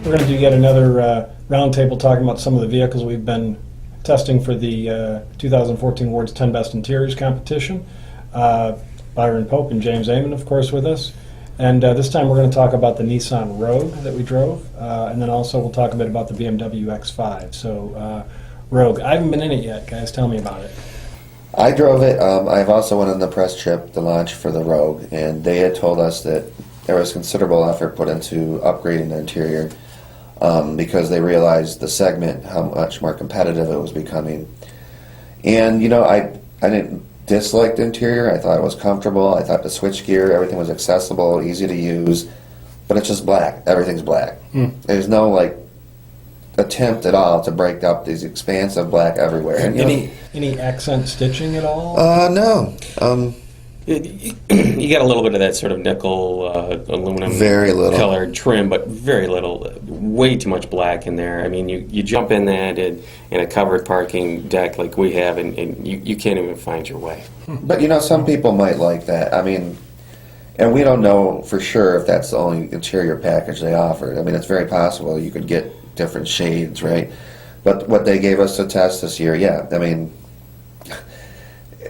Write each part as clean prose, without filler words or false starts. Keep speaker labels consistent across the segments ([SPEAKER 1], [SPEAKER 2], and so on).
[SPEAKER 1] We're going to do yet another roundtable talking about some of the vehicles we've been testing for the 2014 Ward's 10 Best Interiors competition. Byron Pope and James Amon, of course, with us. And this time we're going to talk about the Nissan Rogue that we drove, and then also we'll talk a bit about the BMW X5. So, Rogue, I haven't been in it yet, guys. Tell me about it.
[SPEAKER 2] I drove it. I've also went on the press trip, the launch for the Rogue, and they had told us that there was considerable effort put into upgrading the interior because they realized the segment, how much more competitive it was becoming. And, you know, I didn't dislike the interior. I thought it was comfortable. I thought the switchgear, everything was accessible, easy to use, but it's just black. Everything's black. There's no, like, attempt at all to break up these expansive black everywhere. And,
[SPEAKER 1] any accent stitching at all?
[SPEAKER 2] No.
[SPEAKER 3] You got a little bit of that sort of nickel aluminum
[SPEAKER 2] Very little
[SPEAKER 3] colored trim, but very little. Way too much black in there. I mean, you jump in that in a covered parking deck like we have, and you can't even find your way.
[SPEAKER 2] But, you know, some people might like that. I mean, and we don't know for sure if that's the only interior package they offered. I mean, it's very possible you could get different shades, right? But what they gave us to test this year, yeah, I mean,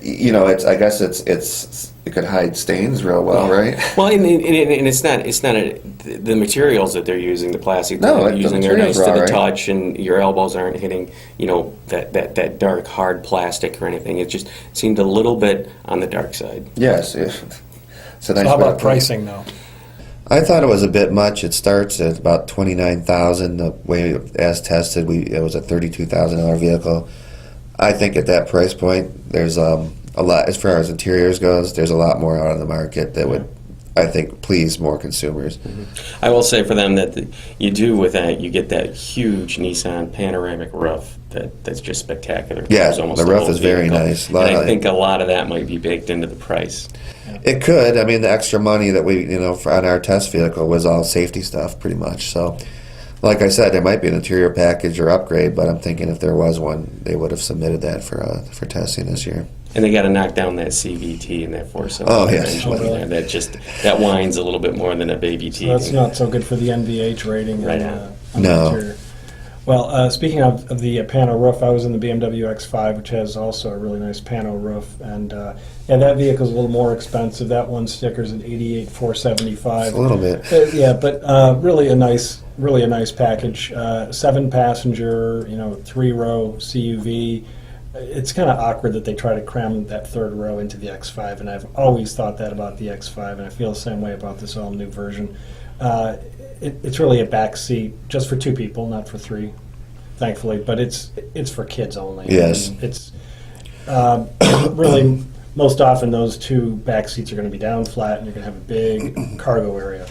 [SPEAKER 2] you know, I guess it could hide stains real well, right?
[SPEAKER 3] Well, and it's not the materials that they're using, the plastic that they're using, they're nice to the touch, and your elbows aren't hitting, you know, that dark hard plastic or anything. It just seemed a little bit on the dark side.
[SPEAKER 2] Yes.
[SPEAKER 1] So how about pricing, though?
[SPEAKER 2] I thought it was a bit much. It starts at about $29,000. The way as tested, it was a $32,000 vehicle. I think at that price point, there's a lot, as far as interiors goes, there's a lot more out on the market that would, I think, please more consumers.
[SPEAKER 3] Mm-hmm. I will say for them that you do with that, you get that huge Nissan panoramic roof that's just spectacular.
[SPEAKER 2] Yeah, the roof is very nice.
[SPEAKER 3] And I think a lot of that might be baked into the price.
[SPEAKER 2] It could. I mean, the extra money that we, you know, on our test vehicle was all safety stuff, pretty much. So, like I said, there might be an interior package or upgrade, but I'm thinking if there was one, they would have submitted that for testing this year.
[SPEAKER 3] And they got to knock down that CVT and that four-cylinder engine.
[SPEAKER 1] Really?
[SPEAKER 3] That whines a little bit more than a baby T.
[SPEAKER 1] So that's not so good for the NVH rating.
[SPEAKER 3] Right
[SPEAKER 1] on
[SPEAKER 2] no.
[SPEAKER 1] The interior. Well, speaking of the pano roof, I was in the BMW X5, which has also a really nice pano roof, and yeah, that vehicle's a little more expensive. That one stickers at $88,475.
[SPEAKER 2] A little bit.
[SPEAKER 1] Yeah, but really a nice package. 7-passenger, you know, 3-row CUV. It's kind of awkward that they try to cram that third row into the X5, and I've always thought that about the X5, and I feel the same way about this all-new version. It's really a back seat just for 2 people, not for 3, thankfully. But it's for kids only.
[SPEAKER 2] Yes.
[SPEAKER 1] And it's really most often those 2 back seats are going to be down flat, and you're going to have a big cargo area.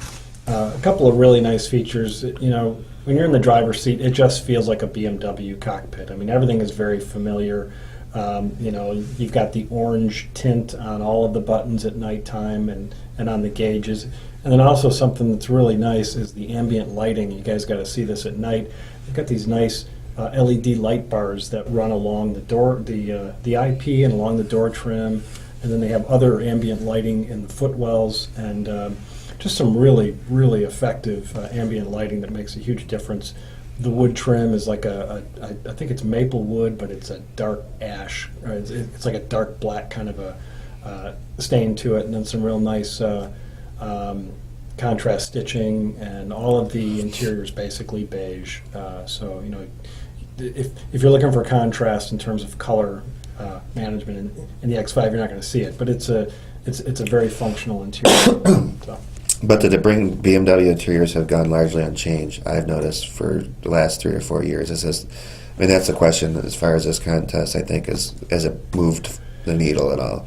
[SPEAKER 1] A couple of really nice features. You know, when you're in the driver's seat, it just feels like a BMW cockpit. I mean, everything is very familiar. You know, you've got the orange tint on all of the buttons at nighttime and on the gauges. And then also something that's really nice is the ambient lighting. You guys got to see this at night. They've got these nice LED light bars that run along the door, the IP and along the door trim. And then they have other ambient lighting in the footwells and just some really, really effective ambient lighting that makes a huge difference. The wood trim is like I think it's maple wood, but it's a dark ash. Or it's like a dark black kind of a stain to it, and then some real nice contrast stitching, and all of the interior is basically beige. So, you know, if you're looking for contrast in terms of color management in the X5, you're not going to see it, but it's a very functional interior. So.
[SPEAKER 2] But the BMW interiors have gone largely unchanged, I've noticed, for the last 3 or 4 years. It's just, I mean, that's the question as far as this contest, I think, has it moved the needle at all?